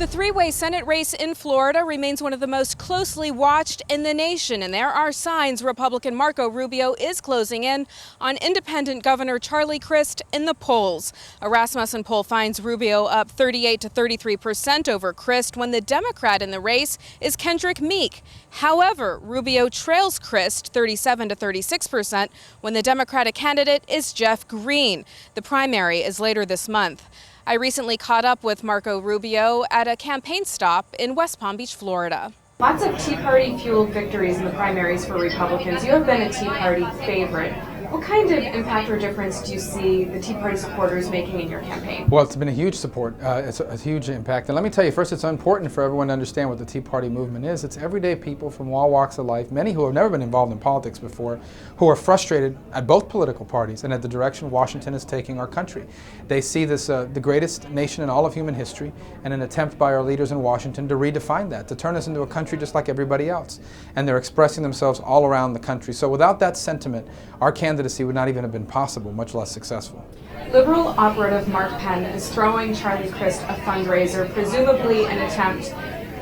The three-way Senate race in Florida remains one of the most closely watched in the nation, and there are signs Republican Marco Rubio is closing in on independent Governor Charlie Crist in the polls. A Rasmussen poll finds Rubio up 38 to 33% over Crist, when the Democrat in the race is Kendrick Meek. However, Rubio trails Crist 37 to 36% when the Democratic candidate is Jeff Green. The primary is later this month. I recently caught up with Marco Rubio at a campaign stop in West Palm Beach, Florida. Lots of Tea Party-fueled victories in the primaries for Republicans. You have been a Tea Party favorite. What kind of impact or difference do you see the Tea Party supporters making in your campaign? Well, it's been a huge support. It's a huge impact. And let me tell you, first, it's important for everyone to understand what the Tea Party movement is. It's everyday people from all walks of life, many who have never been involved in politics before, who are frustrated at both political parties and at the direction Washington is taking our country. They see this the greatest nation in all of human history, and an attempt by our leaders in Washington to redefine that, to turn us into a country just like everybody else. And they're expressing themselves all around the country. So without that sentiment, our candidacy would not even have been possible, much less successful. Liberal operative Mark Penn is throwing Charlie Crist a fundraiser, presumably an attempt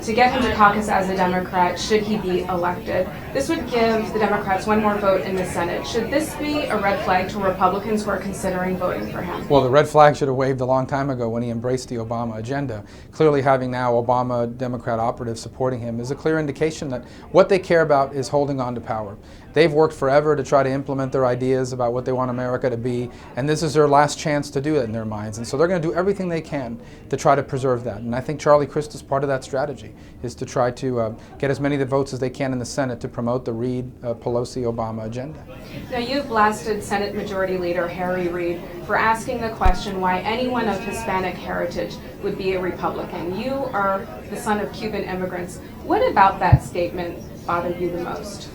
to get him to caucus as a Democrat should he be elected. This would give the Democrats one more vote in the Senate. Should this be a red flag to Republicans who are considering voting for him? Well, the red flag should have waved a long time ago when he embraced the Obama agenda. Clearly, having now Obama Democrat operatives supporting him is a clear indication that what they care about is holding on to power. They've worked forever to try to implement their ideas about what they want America to be, and this is their last chance to do it in their minds. And so they're going to do everything they can to try to preserve that. And I think Charlie Crist is part of that strategy, is to try to get as many of the votes as they can in the Senate to promote the Reid, Pelosi, Obama agenda. Now, you've blasted Senate Majority Leader Harry Reid for asking the question why anyone of Hispanic heritage would be a Republican. You are the son of Cuban immigrants. What about that statement bothered you the most?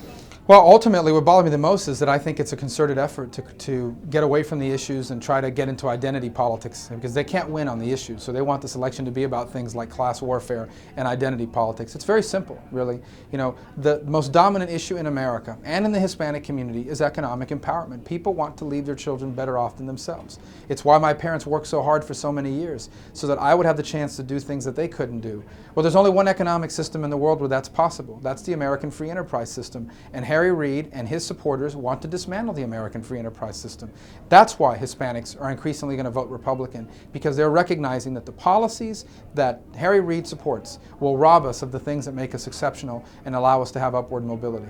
Well, ultimately, what bothered me the most is that I think it's a concerted effort to get away from the issues and try to get into identity politics, because they can't win on the issues. So they want this election to be about things like class warfare and identity politics. It's very simple, really. You know, the most dominant issue in America and in the Hispanic community is economic empowerment. People want to leave their children better off than themselves. It's why my parents worked so hard for so many years, so that I would have the chance to do things that they couldn't do. Well, there's only one economic system in the world where that's possible. That's the American free enterprise system. And Harry Reid and his supporters want to dismantle the American free enterprise system. That's why Hispanics are increasingly going to vote Republican, because they're recognizing that the policies that Harry Reid supports will rob us of the things that make us exceptional and allow us to have upward mobility.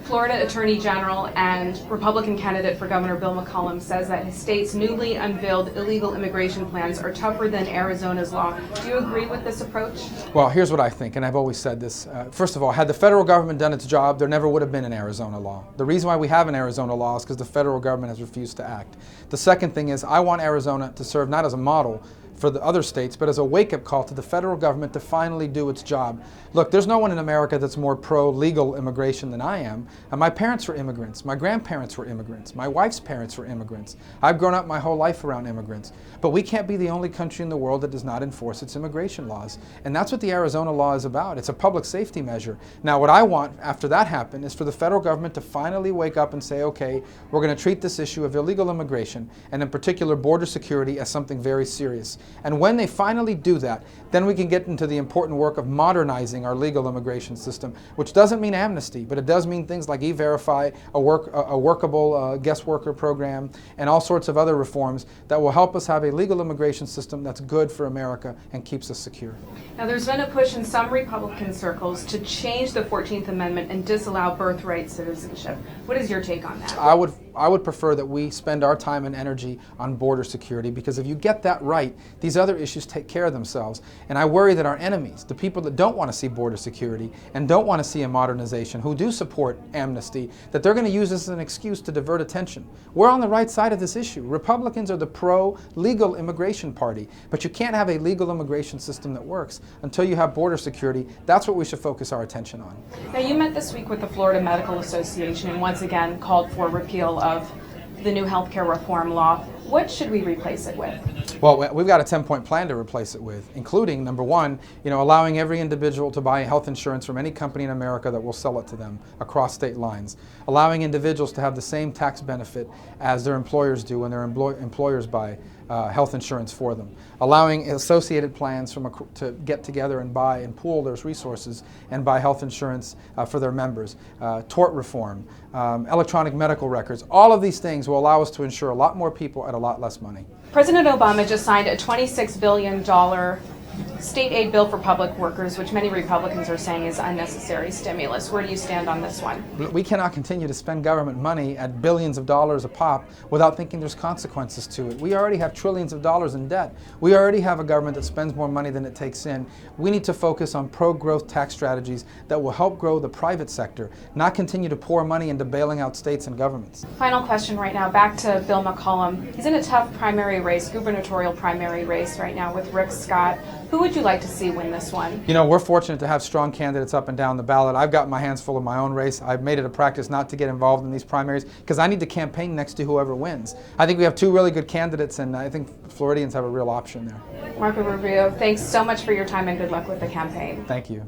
Florida Attorney General and Republican candidate for Governor Bill McCollum says that his state's newly unveiled illegal immigration plans are tougher than Arizona's law. Do you agree with this approach? Well, here's what I think, and I've always said this. First of all, had the federal government done its job, there never would have been an Arizona law. The reason why we have an Arizona law is because the federal government has refused to act. The second thing is, I want Arizona to serve not as a model for the other states, but as a wake-up call to the federal government to finally do its job. Look, there's no one in America that's more pro-legal immigration than I am. And my parents were immigrants. My grandparents were immigrants. My wife's parents were immigrants. I've grown up my whole life around immigrants. But we can't be the only country in the world that does not enforce its immigration laws. And that's what the Arizona law is about. It's a public safety measure. Now, what I want after that happens is for the federal government to finally wake up and say, okay, we're going to treat this issue of illegal immigration, and in particular border security, as something very serious. And when they finally do that, then we can get into the important work of modernizing our legal immigration system, which doesn't mean amnesty, but it does mean things like E-Verify, a workable guest worker program, and all sorts of other reforms that will help us have a legal immigration system that's good for America and keeps us secure. Now, there's been a push in some Republican circles to change the 14th Amendment and disallow birthright citizenship. What is your take on that? I would prefer that we spend our time and energy on border security, because if you get that right, these other issues take care of themselves. And I worry that our enemies, the people that don't want to see border security and don't want to see a modernization, who do support amnesty, that they're going to use this as an excuse to divert attention. We're on the right side of this issue. Republicans are the pro-legal immigration party, but you can't have a legal immigration system that works until you have border security. That's what we should focus our attention on. Now, you met this week with the Florida Medical Association and once again called for repeal of the new healthcare reform law. What should we replace it with? Well, we've got a 10-point plan to replace it with, including, number one, allowing every individual to buy health insurance from any company in America that will sell it to them across state lines. Allowing individuals to have the same tax benefit as their employers do when their employers buy health insurance for them. Allowing associated plans to get together and buy and pool those resources and buy health insurance for their members. Tort reform, electronic medical records, all of these things will allow us to insure a lot more people at a lot less money. President Obama just signed a $26 billion state aid bill for public workers, which many Republicans are saying is unnecessary stimulus. Where do you stand on this one? We cannot continue to spend government money at billions of dollars a pop without thinking there's consequences to it. We already have trillions of dollars in debt. We already have a government that spends more money than it takes in. We need to focus on pro-growth tax strategies that will help grow the private sector, not continue to pour money into bailing out states and governments. Final question right now, back to Bill McCollum. He's in a tough primary race, gubernatorial primary race right now with Rick Scott. Who would you like to see win this one? We're fortunate to have strong candidates up and down the ballot. I've got my hands full of my own race. I've made it a practice not to get involved in these primaries because I need to campaign next to whoever wins. I think we have two really good candidates, and I think Floridians have a real option there. Marco Rubio, thanks so much for your time and good luck with the campaign. Thank you.